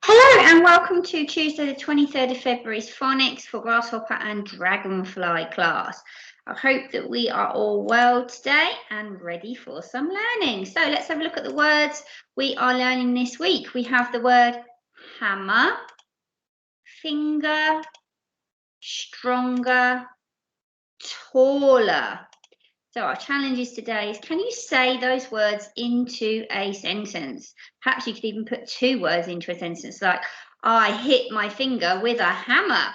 Hello and welcome to Tuesday the 23rd of February's Phonics for Grasshopper and Dragonfly class. I hope that we are all well today and ready for some learning. So let's have a look at the words we are learning this week. We have the word hammer, finger, stronger, taller. So our challenges today is, can you say those words into a sentence? Perhaps you could even put two words into a sentence, like, I hit my finger with a hammer.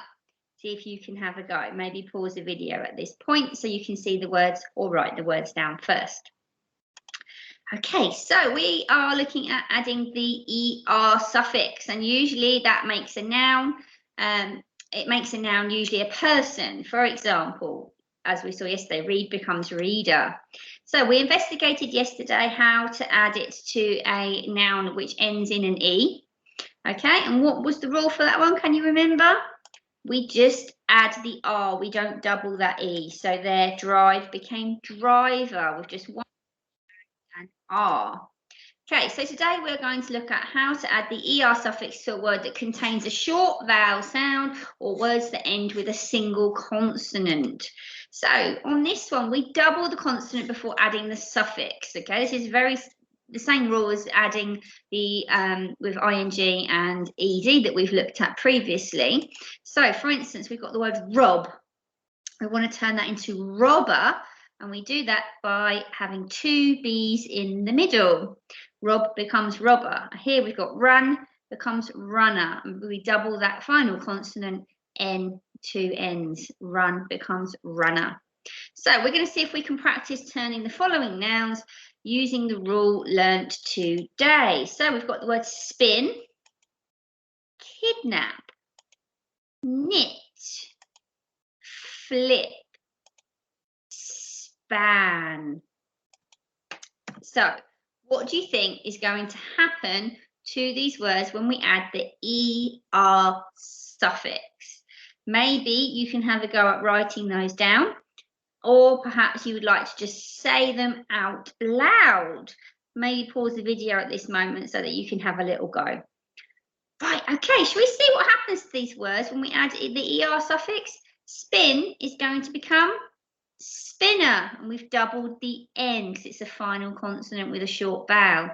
See if you can have a go. Maybe pause the video at this point so you can see the words or write the words down first. Okay, so we are looking at adding the ER suffix, and usually that makes a noun. It makes a noun usually a person. For example, as we saw yesterday, read becomes reader. So we investigated yesterday how to add it to a noun which ends in an E. Okay, and what was the rule for that one? Can you remember? We just add the R, we don't double that E. So there, drive became driver with just one and R. Okay, so today we're going to look at how to add the ER suffix to a word that contains a short vowel sound or words that end with a single consonant. So on this one, we double the consonant before adding the suffix. Okay, this is the same rule as adding the with ing and ed that we've looked at previously. So for instance, we've got the word rob. We want to turn that into robber, and we do that by having two B's in the middle. Rob becomes robber. Here we've got run becomes runner. We double that final consonant, N, two N's. Run becomes runner. So we're going to see if we can practice turning the following nouns using the rule learnt today. So we've got the word spin, kidnap, knit, flip, span. So what do you think is going to happen to these words when we add the ER suffix? Maybe you can have a go at writing those down, or perhaps you would like to just say them out loud. Maybe pause the video at this moment so that you can have a little go. Right, okay, shall we see what happens to these words when we add the ER suffix? Spin is going to become spinner, and we've doubled the N because it's a final consonant with a short vowel.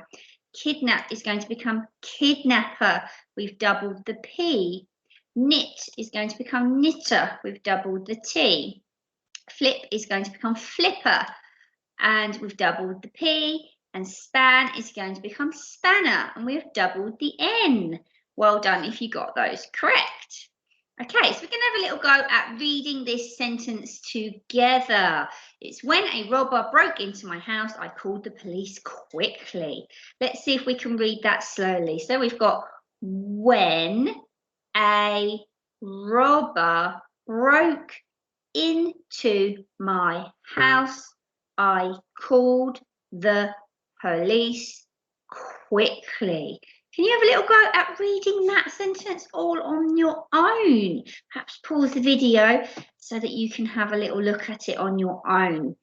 Kidnap is going to become kidnapper. We've doubled the P. Knit is going to become knitter. We've doubled the T. Flip is going to become flipper, and we've doubled the P. And span is going to become spanner, and we've doubled the N. Well done if you got those correct. Okay, so we're going to have a little go at reading this sentence together. It's when a robber broke into my house, I called the police quickly. Let's see if we can read that slowly. So we've got when a robber broke into my house, I called the police quickly. Can you have a little go at reading that sentence all on your own? Perhaps pause the video so that you can have a little look at it on your own.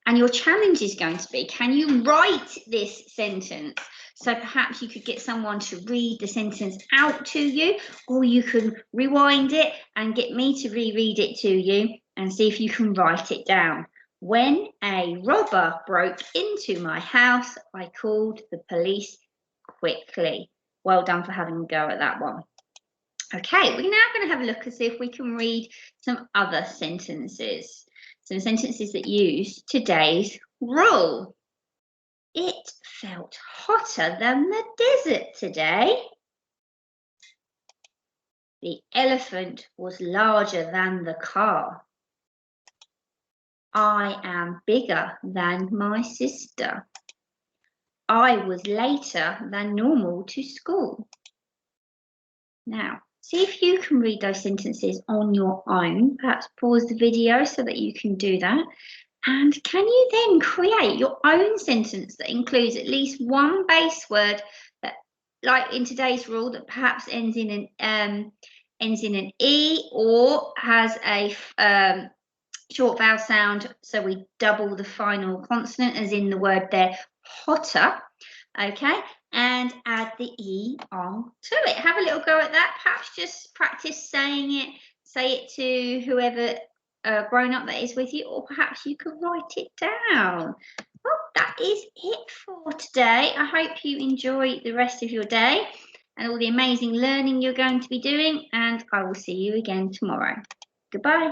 And your challenge is going to be, can you write this sentence? So perhaps you could get someone to read the sentence out to you, or you can rewind it and get me to reread it to you and see if you can write it down. When a robber broke into my house, I called the police quickly. Well done for having a go at that one. Okay, we're now going to have a look and see if we can read some other sentences. Some sentences that use today's rule. It felt hotter than the desert today. The elephant was larger than the car. I am bigger than my sister. I was later than normal to school. Now, see if you can read those sentences on your own. Perhaps pause the video so that you can do that. And can you then create your own sentence that includes at least one base word that, like in today's rule, that perhaps ends in an E or has a short vowel sound, so we double the final consonant, as in the word there, hotter. Okay, and add the E on to it. Have a little go at that. Perhaps just practice saying it. Say it to whoever grown up that is with you, or perhaps you can write it down. Well, that is it for today. I hope you enjoy the rest of your day and all the amazing learning you're going to be doing, and I will see you again tomorrow. Goodbye.